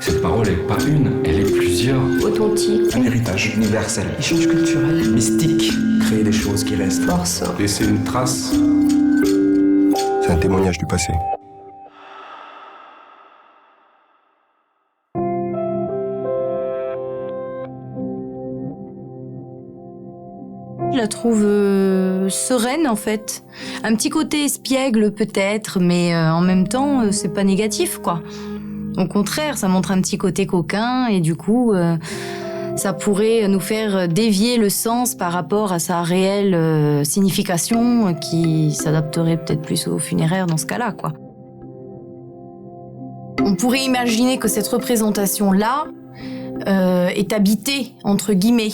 Cette parole n'est pas une, elle est plusieurs. Authentique. Un héritage universel. Échange culturel. Mystique. Créer des choses qui restent. Force. Laisser une trace. C'est un témoignage du passé. Je la trouve sereine en fait. Un petit côté espiègle peut-être, mais en même temps, c'est pas négatif quoi. Au contraire, ça montre un petit côté coquin et du coup, ça pourrait nous faire dévier le sens par rapport à sa réelle signification qui s'adapterait peut-être plus aux funéraires dans ce cas-là quoi. On pourrait imaginer que cette représentation-là est habitée, entre guillemets.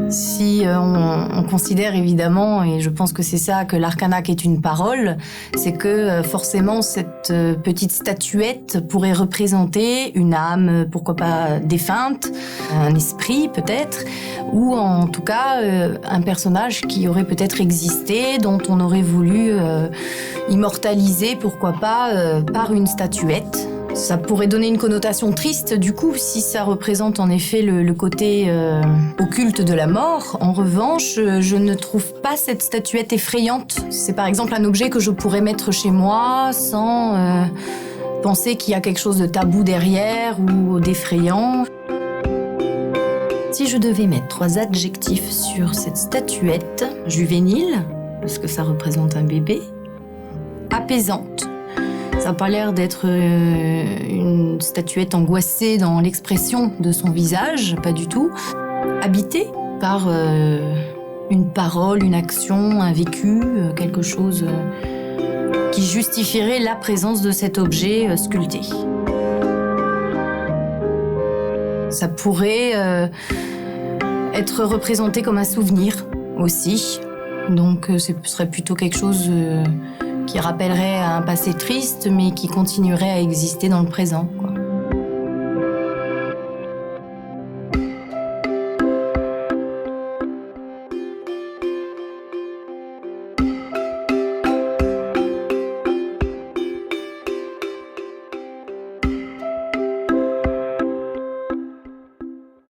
Si on considère évidemment, et je pense que c'est ça, que l'Arcanak est une parole, c'est que forcément cette petite statuette pourrait représenter une âme, pourquoi pas défunte, un esprit peut-être, ou en tout cas un personnage qui aurait peut-être existé, dont on aurait voulu immortaliser, pourquoi pas, par une statuette. Ça pourrait donner une connotation triste, du coup, si ça représente en effet le côté occulte de la mort. En revanche, je ne trouve pas cette statuette effrayante. C'est par exemple un objet que je pourrais mettre chez moi sans penser qu'il y a quelque chose de tabou derrière ou d'effrayant. Si je devais mettre 3 adjectifs sur cette statuette, juvénile, parce que ça représente un bébé, apaisante. Ça n'a pas l'air d'être une statuette angoissée dans l'expression de son visage, pas du tout. Habitée par une parole, une action, un vécu, quelque chose qui justifierait la présence de cet objet sculpté. Ça pourrait être représenté comme un souvenir aussi. Donc ce serait plutôt quelque chose qui rappellerait un passé triste, mais qui continuerait à exister dans le présent.